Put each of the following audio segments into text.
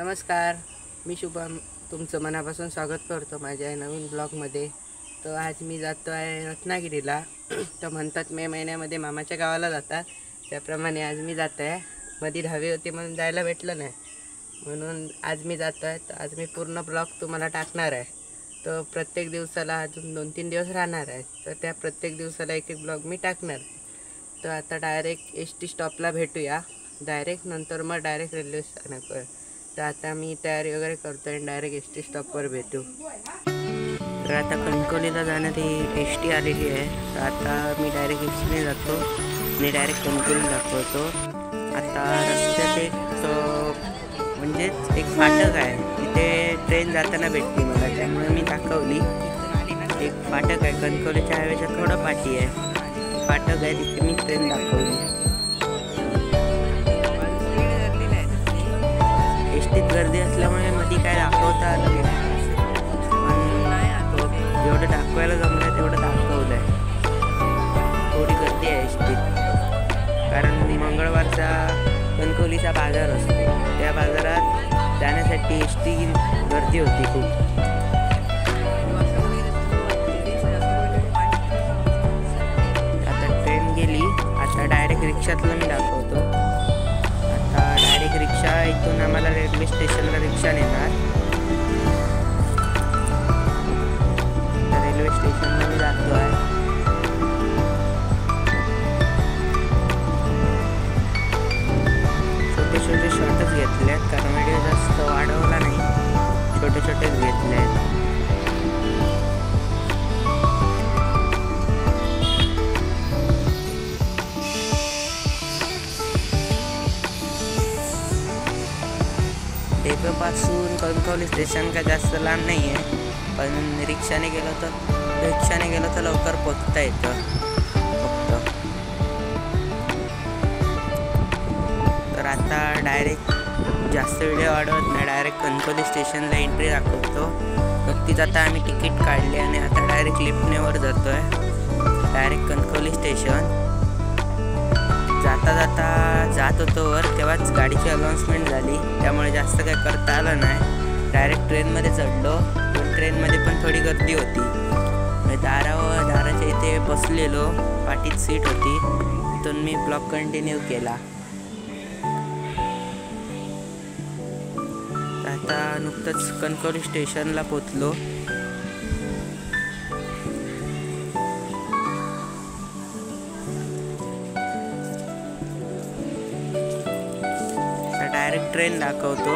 नमस्कार, मी शुभम तुमचं मनापासून स्वागत करतो माझ्या नवीन ब्लॉगमध्ये. तर आज मी जातो आहे रत्नागिरीला. तर म्हणतात मे महिन्यामध्ये मामाच्या गावाला जातात, त्याप्रमाणे आज मी जात आहे. मध्ये दहावी होती म्हणून जायला भेटलं नाही, म्हणून आज मी जातो आहे. तर आज मी पूर्ण ब्लॉग तुम्हाला टाकणार आहे. तर प्रत्येक दिवसाला अजून 2-3 दिवस राहणार आहे, तर त्या प्रत्येक दिवसाला एक ब्लॉग मी टाकणार. तर आता डायरेक्ट एस टी स्टॉपला भेटूया डायरेक्ट, नंतर मग डायरेक्ट रेल्वे स्थानकावर. तर आता मी तयारी वगैरे करतो आहे, डायरेक्ट एस टी स्टॉपवर भेटू. तर आता कणकवलीला जाणारी एस टी आलेली आहे. तर आता मी डायरेक्ट एस टीने जातो आणि डायरेक्ट कणकवली दाखवतो. आता रस्त्यात एक म्हणजेच एक फाटक आहे, तिथे ट्रेन जाताना भेटली मला, त्यामुळे मी दाखवली. एक फाटक आहे, कणकवलीच्या हायवेच्या थोडं पाठी आहे फाटक आहे, तिथे मी ट्रेन दाखवली. एसटीत गर्दी असल्यामुळे मध्ये काय दाखवता आलं नाही, पण जेवढं दाखवायला जमलं तेवढं दाखवलं आहे. थोडी गर्दी आहे एसटीत, कारण मंगळवारचा कणकवलीचा बाजार असतो, त्या बाजारात जाण्यासाठी एसटी गर्दी होती खूप. आता ट्रेन गेली, आता डायरेक्ट रिक्षातलं मी दाखवतो. आता डायरेक्ट रिक्षा इथून आम्हाला रेल्वे स्टेशनला रिक्षा नेणार. रेल्वे स्टेशनला मी जातो आहे. छोटे छोटे शॉर्टच घेतले आहेत, कारण व्हिडिओ जास्त वाढवला नाही, छोटे छोटेच घेतले आहेत. डेपोपासून कणकवली स्टेशन का जास्त लांब नाही आहे, पण रिक्षाने गेलो तर लवकर पोचता येतं फक्त. तर आता डायरेक्ट जास्त व्हिडिओ वाढवत नाही, डायरेक्ट कणकवली स्टेशनला एंट्री दाखवतो. नुकतीच आता आम्ही तिकीट काढले आणि आता डायरेक्ट लिफ्टने वर जातो आहे, डायरेक्ट कणकवली स्टेशन. जात होतो वर, तेव्हाच गाडीची अनाउन्समेंट झाली, त्यामुळे जास्त काही करता आलं नाही. डायरेक्ट ट्रेनमध्ये चढलो, पण ट्रेनमध्ये पण थोडी गर्दी होती. दाराच्या इथे बसलेलो, पाठीत सीट होती, तिथून मी ब्लॉग कंटिन्यू केला. आता नुकतंच कणकवली स्टेशनला पोचलो. डायरेक्ट ट्रेन दाखवतो.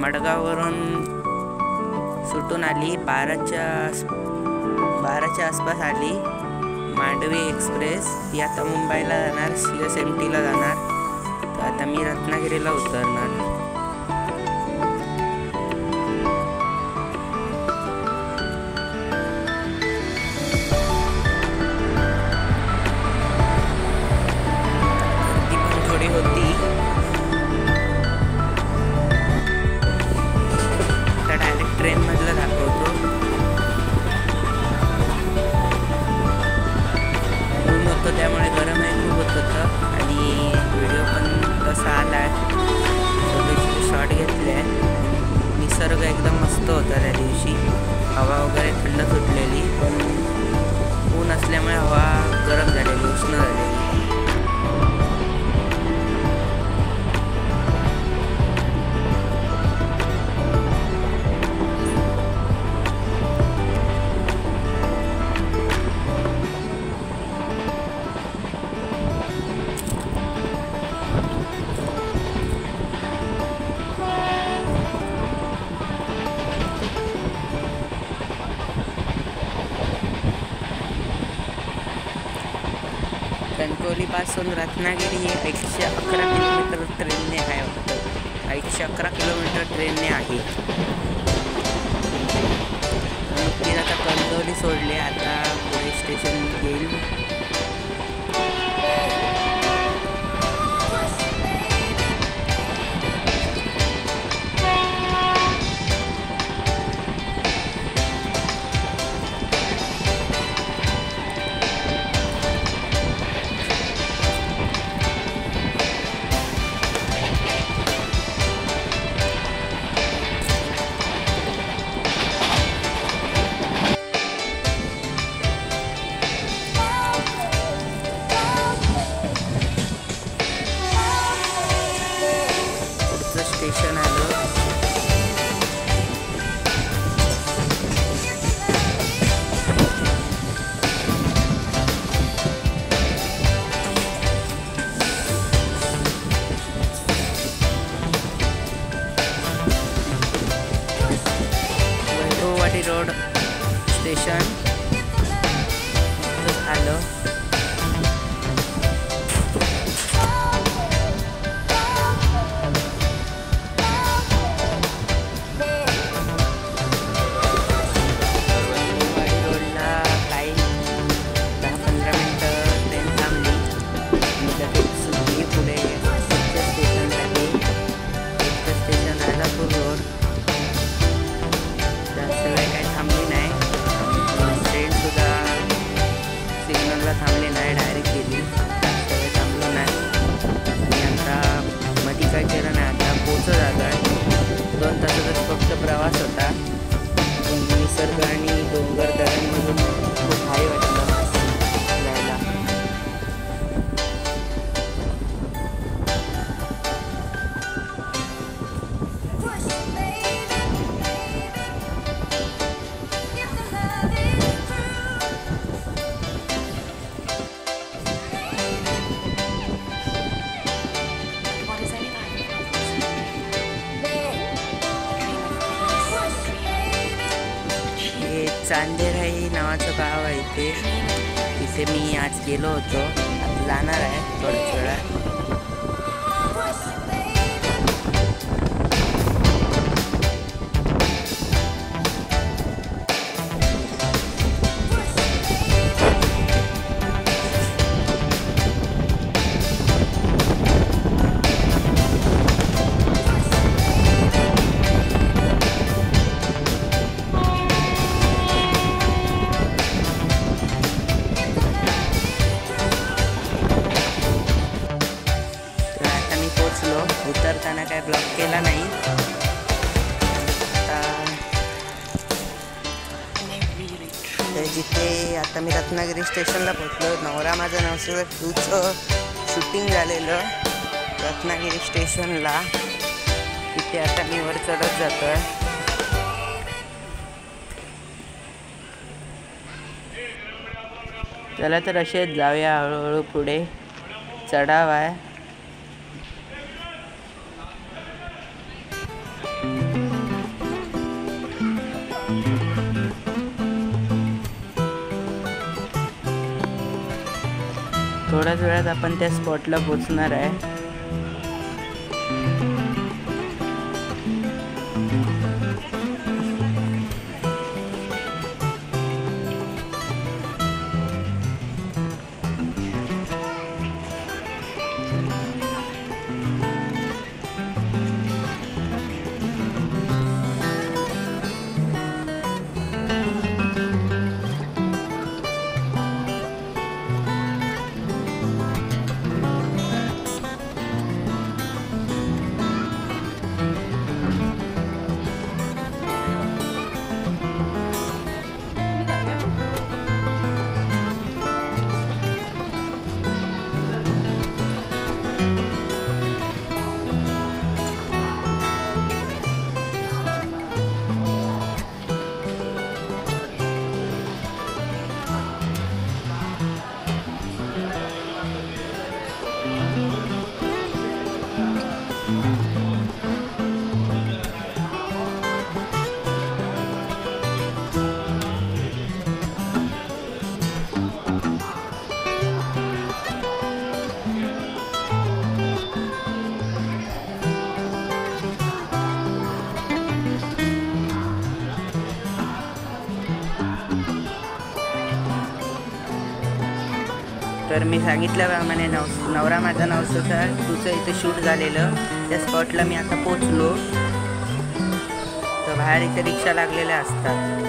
मडगाववरून सुटून आली, 12च्या आसपास आली मांडवी एक्सप्रेस. ती आता मुंबईला जाणार, CSMTला जाणार. तर आता मी रत्नागिरीला उतरणार. त्यामुळे गरमही खूप होत होतं आणि व्हिडिओ पण तसा आला आहे. छोटे शॉट घेतले आहे. निसर्ग एकदम मस्त होता त्या दिवशी, हवा वगैरे थंड सुटलेली, पण ऊन असल्यामुळे हवा गरम झालेली, उष्ण झालेली. कणकवलीपासून रत्नागिरी हे 111 किलोमीटर ट्रेनने आहे वाटतं. 111 किलोमीटर ट्रेनने आहे. ती आता कणकवली सोडले, आता पुढे स्टेशन येईल. चांदेराई नावाचं गाव आहे तिथे मी आज गेलो होतो. आता जाणार आहे थोड्याच वेळात. उतरताना काय ब्लॉक केला नाही. जिथे आता मी रत्नागिरी स्टेशनला पोहोचलो. नवरा माझा नवसा 2चं शूटिंग झालेलं रत्नागिरी स्टेशनला. तिथे आता मी वर चढत जातोय. चला तर असेच जाऊया हळूहळू पुढे. चढाव आहे. थोड्याच वेळात आपण त्या स्पॉटला पोहोचणार आहे. तर मी सांगितल्याप्रमाणे नवरा माझा नवसाचा 2चं इथे शूट झालेलं त्या स्पॉटला मी आता पोचलो. तर बाहेर इथे रिक्षा लागलेल्या असतात.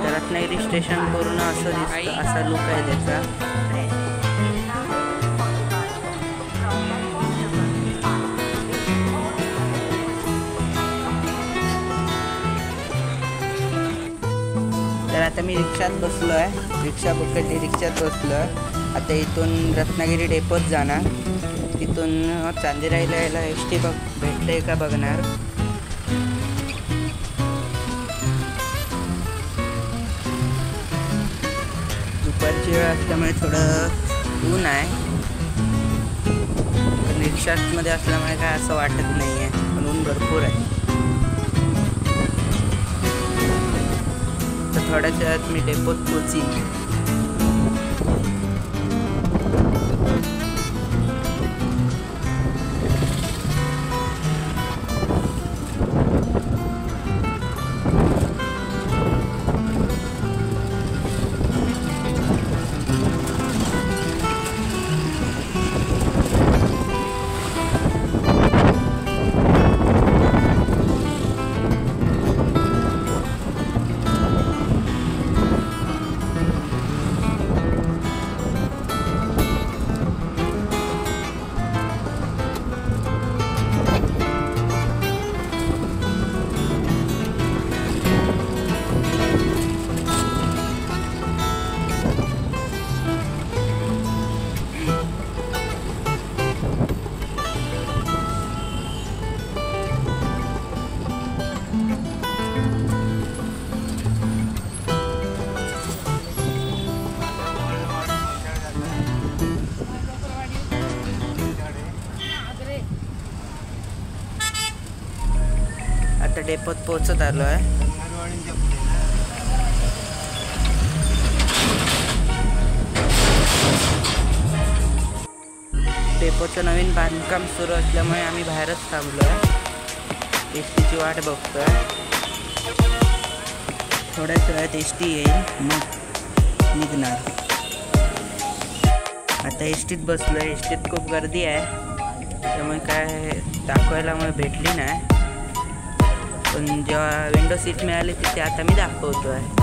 तर रत्नागिरी स्टेशन पूर्ण असं दिसतं. असा लुक आहे त्याचा. तर आता मी रिक्षात बसलो आहे. रिक्षा पकडली, रिक्षात बसलो आहे. आता इथून रत्नागिरी डेपोत जाणार. तिथून चांदेराईला यायला एस टी भेटते का बघणार. दुपारची वेळ असल्यामुळे थोडं ऊन आहे. पण रिक्षामध्ये असल्यामुळे काय असं वाटत नाही आहे. पण ऊन भरपूर आहे. थोड्याच वेळात मी डेपोत पोचीन. डेपोत पोहोचत आलो आहे. डेपोचं नवीन बांधकाम सुरू असल्यामुळे आम्ही बाहेरच थांबलो आहे. एस टीची वाट बघतोय. थोड्याच वेळात एस टी येईल मग निघणार. आता एस टीत बसलो आहे. एस टीत खूप गर्दी आहे त्यामुळे काय दाखवायला मला भेटली नाही. पण जेव्हा विंडो सीट मिळाली तिथे आता मी दाखवतो आहे.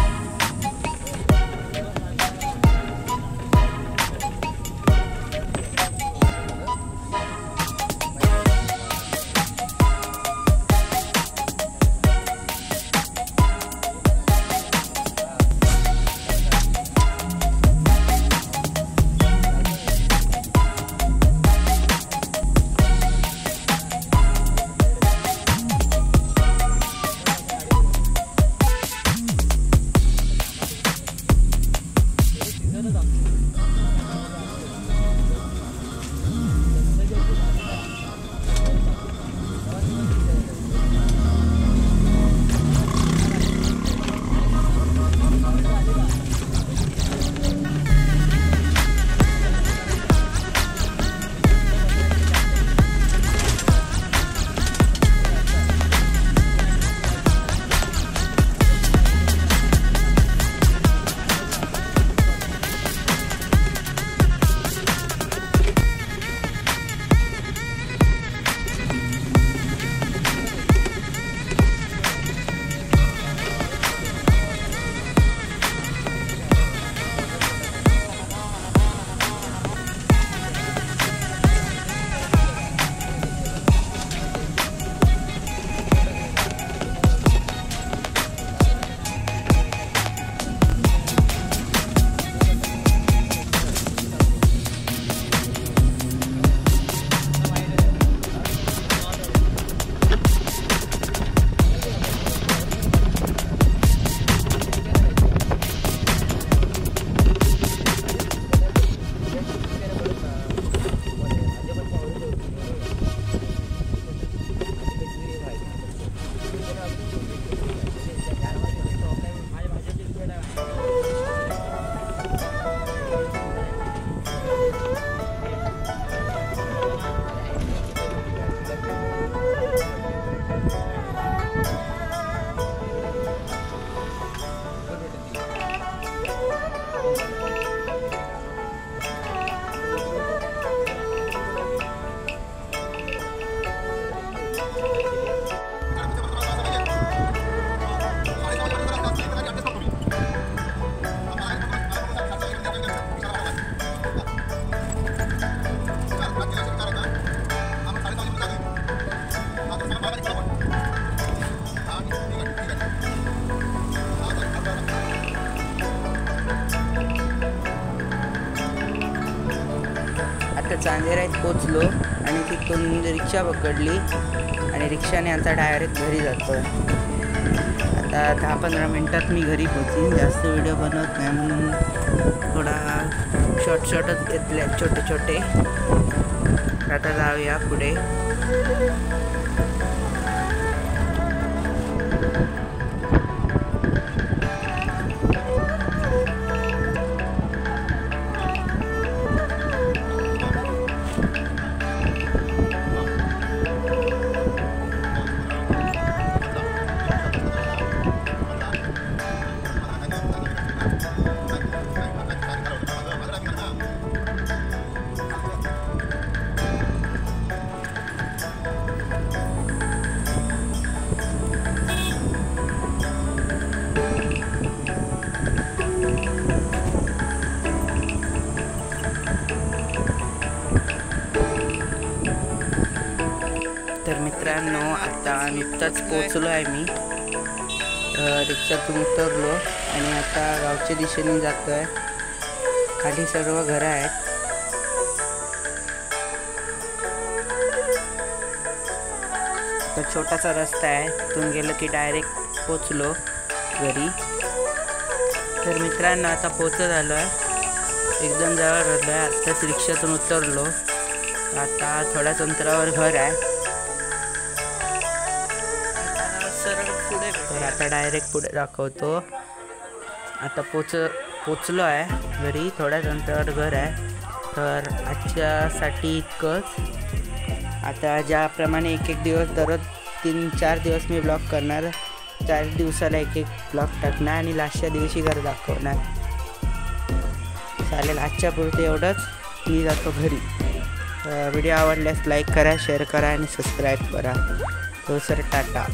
चांदेरात पोचलो आणि तिथून रिक्षा पकडली आणि रिक्षाने आता डायरेक्ट घरी जातो आहे. आता 10-15 मिनटात मी घरी पोचीन. जास्त व्हिडिओ बनवत नाही म्हणून थोडा शॉर्टच घेतले छोटे छोटे. आता जाऊया पुढे. तर मित्रांनो आता नुकताच पोचलो आहे मी. रिक्षातून उतरलो आणि आता गावच्या दिशेने जातो आहे. खाली सर्व घरं आहेत. तर छोटासा रस्ता आहे, तिथून गेलं की डायरेक्ट पोचलो घरी. तर मित्रांनो आता पोचत आलो आहे. एकदम जवळ राहिलो आहे. आत्ताच रिक्षातून उतरलो. आता थोड्याच अंतरावर घर आहे. सरळ तर आता डायरेक्ट पुढे दाखवतो. आता पोचलो आहे घरी, थोड्याच अंतरावर घर आहे. तर आजच्यासाठी इतकंच. आता ज्याप्रमाणे एक दिवस दररोज 3-4 दिवस मी ब्लॉग करणार, 4 दिवसाला एक ब्लॉग टाकणार आणि लास्टच्या दिवशी घर दाखवणार. चालेल, आजच्या पुरते एवढंच. मी जातो घरी. व्हिडिओ आवडल्यास लाईक करा, शेअर करा आणि सबस्क्राईब करा. तो सर टाटा.